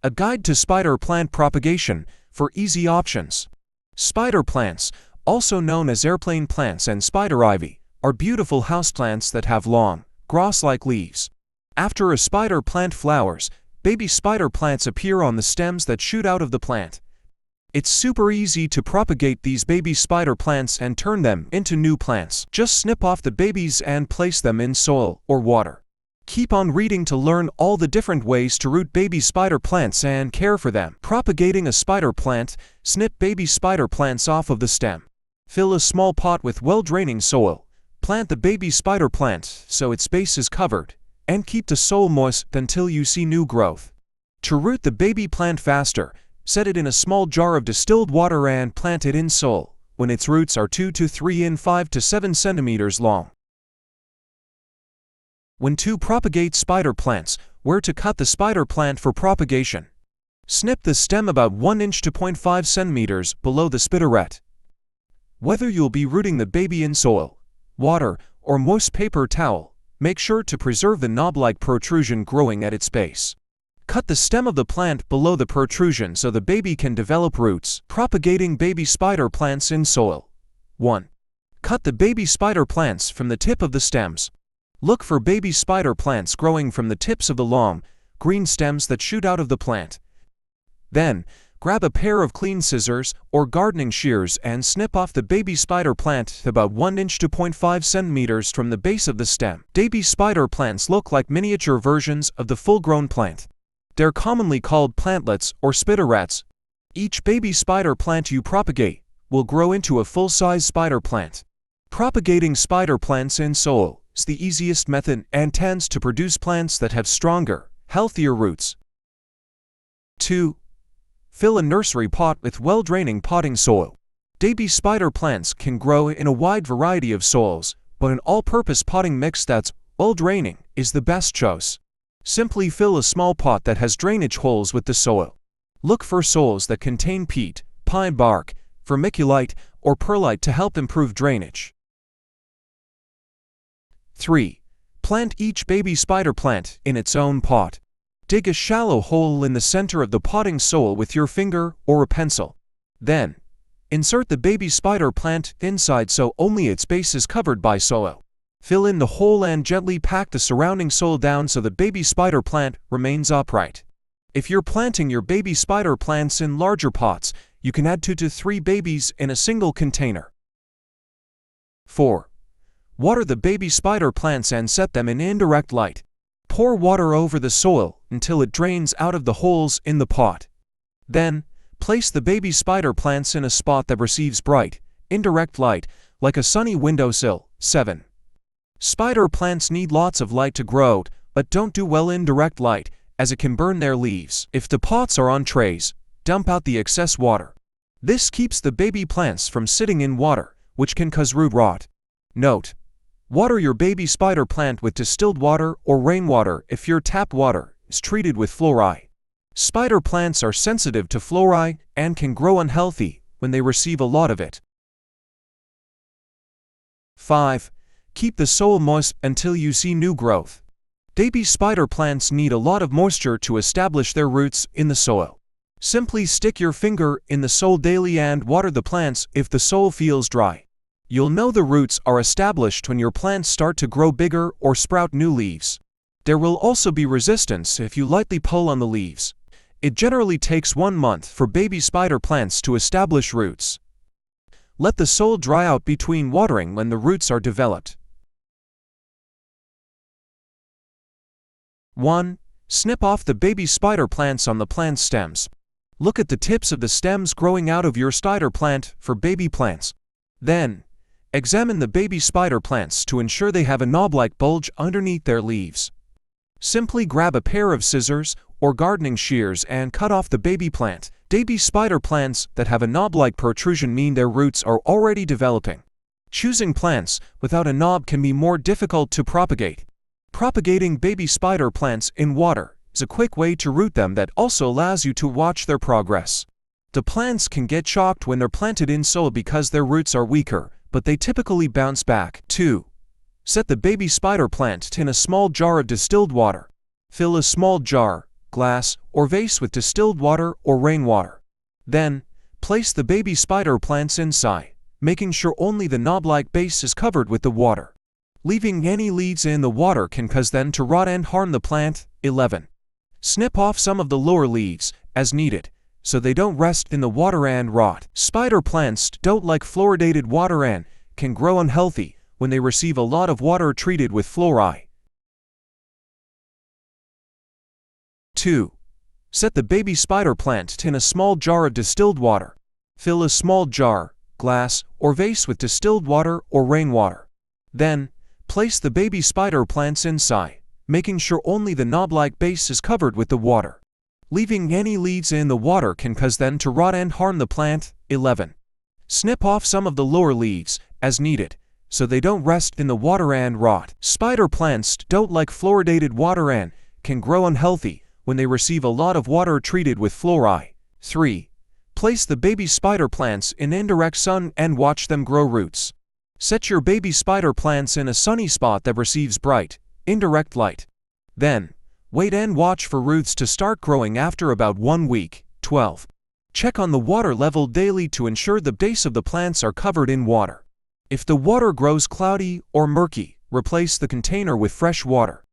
A guide to spider plant propagation for easy options. Spider plants, also known as airplane plants and spider ivy, are beautiful houseplants that have long, grass-like leaves. After a spider plant flowers, baby spider plants appear on the stems that shoot out of the plant. It's super easy to propagate these baby spider plants and turn them into new plants. Just snip off the babies and place them in soil or water. Keep on reading to learn all the different ways to root baby spider plants and care for them. Propagating a spider plant, snip baby spider plants off of the stem. Fill a small pot with well-draining soil. Plant the baby spider plant so its base is covered, and keep the soil moist until you see new growth. To root the baby plant faster, set it in a small jar of distilled water and plant it in soil when its roots are 2 to 3 in 5 to 7 centimeters long. When to propagate spider plants, where to cut the spider plant for propagation. Snip the stem about 1 inch to 0.5 centimeters below the spiderette. Whether you'll be rooting the baby in soil, water, or moist paper towel, make sure to preserve the knob-like protrusion growing at its base. Cut the stem of the plant below the protrusion so the baby can develop roots. Propagating baby spider plants in soil. 1. Cut the baby spider plants from the tip of the stems. Look for baby spider plants growing from the tips of the long, green stems that shoot out of the plant. Then, grab a pair of clean scissors or gardening shears and snip off the baby spider plant about 1 inch to 0.5 centimeters from the base of the stem. Baby spider plants look like miniature versions of the full-grown plant. They're commonly called plantlets or spiderets. Each baby spider plant you propagate will grow into a full-size spider plant. Propagating spider plants in soil is the easiest method and tends to produce plants that have stronger, healthier roots. 2. Fill a nursery pot with well-draining potting soil. Baby spider plants can grow in a wide variety of soils, but an all-purpose potting mix that's well-draining is the best choice. Simply fill a small pot that has drainage holes with the soil. Look for soils that contain peat, pine bark, vermiculite, or perlite to help improve drainage. 3. Plant each baby spider plant in its own pot. Dig a shallow hole in the center of the potting soil with your finger or a pencil. Then, insert the baby spider plant inside so only its base is covered by soil. Fill in the hole and gently pack the surrounding soil down so the baby spider plant remains upright. If you're planting your baby spider plants in larger pots, you can add 2 to 3 babies in a single container. 4. Water the baby spider plants and set them in indirect light. Pour water over the soil until it drains out of the holes in the pot. Then, place the baby spider plants in a spot that receives bright, indirect light, like a sunny windowsill. 7. Spider plants need lots of light to grow, but don't do well in direct light, as it can burn their leaves. If the pots are on trays, dump out the excess water. This keeps the baby plants from sitting in water, which can cause root rot. Note: water your baby spider plant with distilled water or rainwater if your tap water is treated with fluoride. Spider plants are sensitive to fluoride and can grow unhealthy when they receive a lot of it. 5. Keep the soil moist until you see new growth. Baby spider plants need a lot of moisture to establish their roots in the soil. Simply stick your finger in the soil daily and water the plants if the soil feels dry. You'll know the roots are established when your plants start to grow bigger or sprout new leaves. There will also be resistance if you lightly pull on the leaves. It generally takes 1 month for baby spider plants to establish roots. Let the soil dry out between watering when the roots are developed. 1. Snip off the baby spider plants on the plant stems. Look at the tips of the stems growing out of your spider plant for baby plants. Then, examine the baby spider plants to ensure they have a knob-like bulge underneath their leaves. Simply grab a pair of scissors or gardening shears and cut off the baby plant. Baby spider plants that have a knob-like protrusion mean their roots are already developing. Choosing plants without a knob can be more difficult to propagate. Propagating baby spider plants in water is a quick way to root them that also allows you to watch their progress. The plants can get shocked when they're planted in soil because their roots are weaker, but they typically bounce back. 2. Set the baby spider plant in a small jar of distilled water. Fill a small jar, glass, or vase with distilled water or rainwater. Then, place the baby spider plants inside, making sure only the knob-like base is covered with the water. Leaving any leaves in the water can cause them to rot and harm the plant. 11. Snip off some of the lower leaves, as needed, so they don't rest in the water and rot. Spider plants don't like fluoridated water and can grow unhealthy when they receive a lot of water treated with fluoride. 2. Set the baby spider plant in a small jar of distilled water. Fill a small jar, glass, or vase with distilled water or rainwater. Then, place the baby spider plants inside, making sure only the knob-like base is covered with the water. Leaving any leaves in the water can cause them to rot and harm the plant. 11. Snip off some of the lower leaves, as needed, so they don't rest in the water and rot. Spider plants don't like fluoridated water and can grow unhealthy when they receive a lot of water treated with fluoride. 3. Place the baby spider plants in indirect sun and watch them grow roots. Set your baby spider plants in a sunny spot that receives bright, indirect light. Then, wait and watch for roots to start growing after about 1 week. 12. Check on the water level daily to ensure the base of the plants are covered in water. If the water grows cloudy or murky, replace the container with fresh water.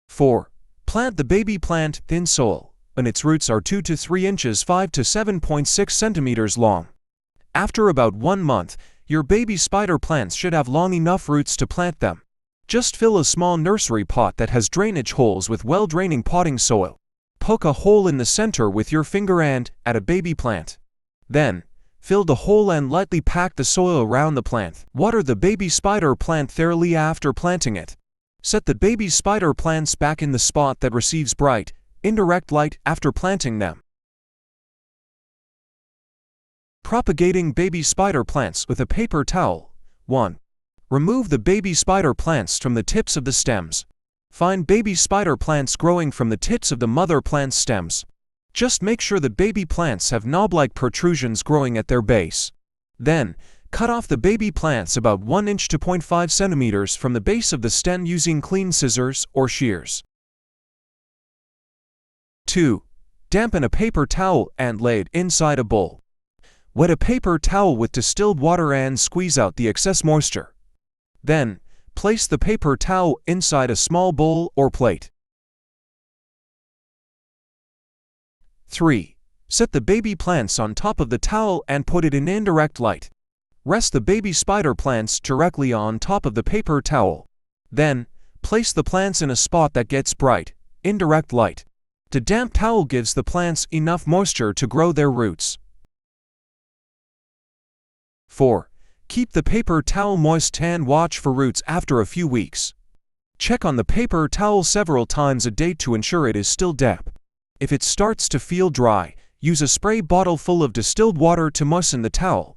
4. Plant the baby plant in soil, and its roots are 2 to 3 inches 5 to 7.6 centimeters long. After about 1 month, your baby spider plants should have long enough roots to plant them. Just fill a small nursery pot that has drainage holes with well-draining potting soil. Poke a hole in the center with your finger and add a baby plant. Then, fill the hole and lightly pack the soil around the plant. Water the baby spider plant thoroughly after planting it. Set the baby spider plants back in the spot that receives bright, indirect light after planting them. Propagating baby spider plants with a paper towel. 1. Remove the baby spider plants from the tips of the stems. Find baby spider plants growing from the tips of the mother plant's stems. Just make sure the baby plants have knob-like protrusions growing at their base. Then, cut off the baby plants about 1 inch to 0.5 centimeters from the base of the stem using clean scissors or shears. 2. Dampen a paper towel and lay it inside a bowl. Wet a paper towel with distilled water and squeeze out the excess moisture. Then, place the paper towel inside a small bowl or plate. 3. Set the baby plants on top of the towel and put it in indirect light. Rest the baby spider plants directly on top of the paper towel. Then, place the plants in a spot that gets bright, indirect light. The damp towel gives the plants enough moisture to grow their roots. 4. Keep the paper towel moist and watch for roots after a few weeks. Check on the paper towel several times a day to ensure it is still damp. If it starts to feel dry, use a spray bottle full of distilled water to moisten the towel.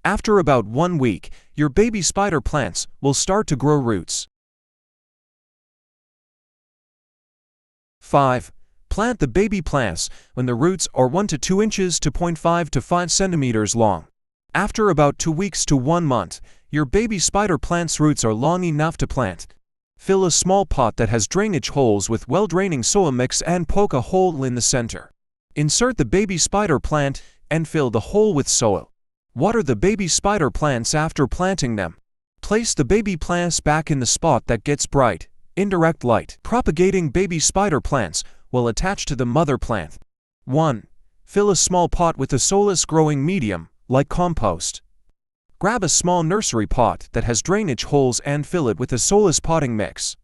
After about 1 week, your baby spider plants will start to grow roots. 5. Plant the baby plants when the roots are 1 to 2 inches to 0.5 to 5 centimeters long. After about 2 weeks to 1 month, your baby spider plant's roots are long enough to plant. Fill a small pot that has drainage holes with well-draining soil mix and poke a hole in the center. Insert the baby spider plant and fill the hole with soil. Water the baby spider plants after planting them. Place the baby plants back in the spot that gets bright, indirect light. Propagating baby spider plants will attach to the mother plant. 1. Fill a small pot with a soilless growing medium, like compost. Grab a small nursery pot that has drainage holes and fill it with a soilless potting mix.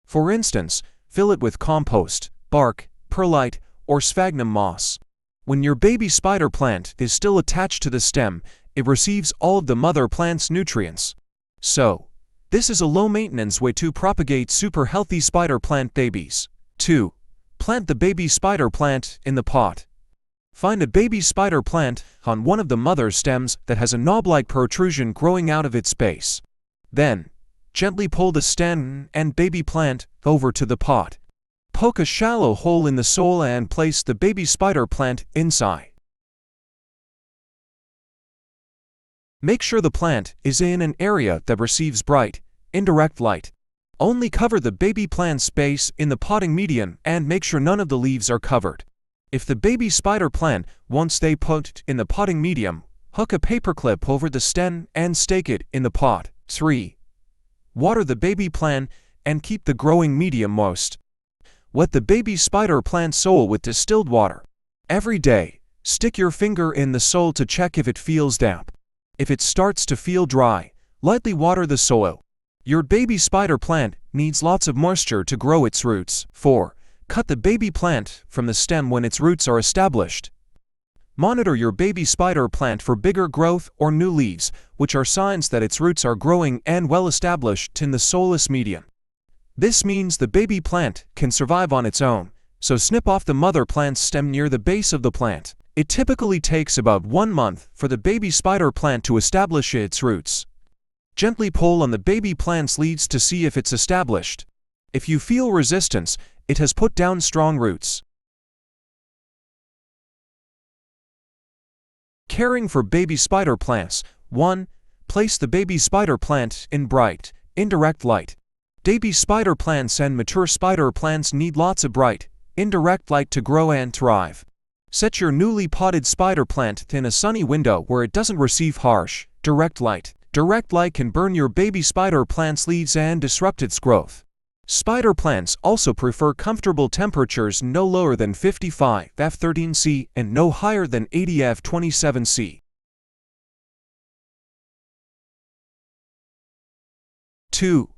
For instance, fill it with compost, bark, perlite, or sphagnum moss. When your baby spider plant is still attached to the stem, it receives all of the mother plant's nutrients. So, this is a low-maintenance way to propagate super healthy spider plant babies. 2. Plant the baby spider plant in the pot. Find a baby spider plant on one of the mother stems that has a knob-like protrusion growing out of its base. Then, gently pull the stem and baby plant over to the pot. Poke a shallow hole in the soil and place the baby spider plant inside. Make sure the plant is in an area that receives bright, indirect light. Only cover the baby plant's base in the potting medium and make sure none of the leaves are covered. If the baby spider plant won't stay put in the potting medium, hook a paperclip over the stem and stake it in the pot. 3. Water the baby plant and keep the growing medium moist. Wet the baby spider plant soil with distilled water. Every day, stick your finger in the soil to check if it feels damp. If it starts to feel dry, lightly water the soil. Your baby spider plant needs lots of moisture to grow its roots. 4. Cut the baby plant from the stem when its roots are established. Monitor your baby spider plant for bigger growth or new leaves, which are signs that its roots are growing and well established in the soilless medium. This means the baby plant can survive on its own, so snip off the mother plant's stem near the base of the plant. It typically takes about 1 month for the baby spider plant to establish its roots. Gently pull on the baby plant's leaves to see if it's established. If you feel resistance, it has put down strong roots. Caring for baby spider plants. 1. Place the baby spider plant in bright, indirect light. Baby spider plants and mature spider plants need lots of bright, indirect light to grow and thrive. Set your newly potted spider plant in a sunny window where it doesn't receive harsh, direct light. Direct light can burn your baby spider plant's leaves and disrupt its growth. Spider plants also prefer comfortable temperatures no lower than 55 F13C and no higher than 80 F27C. 2.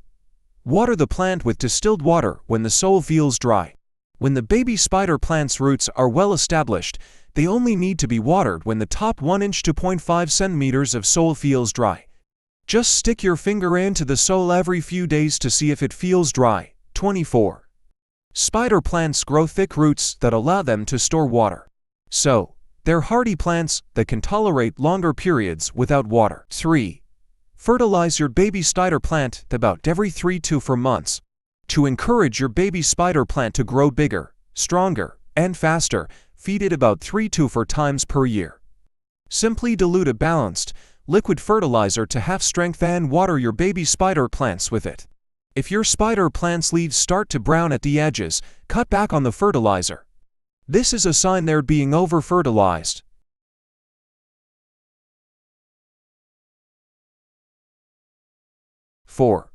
Water the plant with distilled water when the soil feels dry. When the baby spider plant's roots are well established, they only need to be watered when the top 1 inch to 0.5 centimeters of soil feels dry. Just stick your finger into the soil every few days to see if it feels dry. 24. Spider plants grow thick roots that allow them to store water. So, they're hardy plants that can tolerate longer periods without water. 3. Fertilize your baby spider plant about every 3 to 4 months. To encourage your baby spider plant to grow bigger, stronger, and faster, feed it about 3 to 4 times per year. Simply dilute a balanced, liquid fertilizer to half strength and water your baby spider plants with it. If your spider plant's leaves start to brown at the edges, cut back on the fertilizer. This is a sign they're being over-fertilized. 4.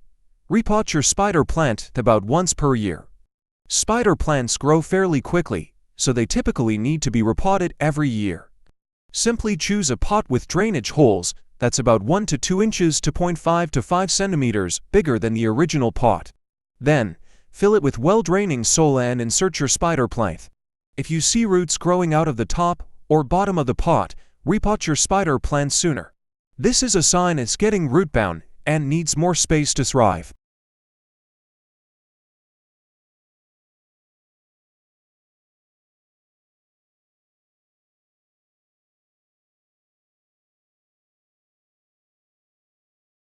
Repot your spider plant about once per year. Spider plants grow fairly quickly, so they typically need to be repotted every year. Simply choose a pot with drainage holes that's about 1 to 2 inches to 0.5 to 5 centimeters bigger than the original pot. Then, fill it with well-draining soil and insert your spider plant. If you see roots growing out of the top or bottom of the pot, repot your spider plant sooner. This is a sign it's getting root-bound and needs more space to thrive.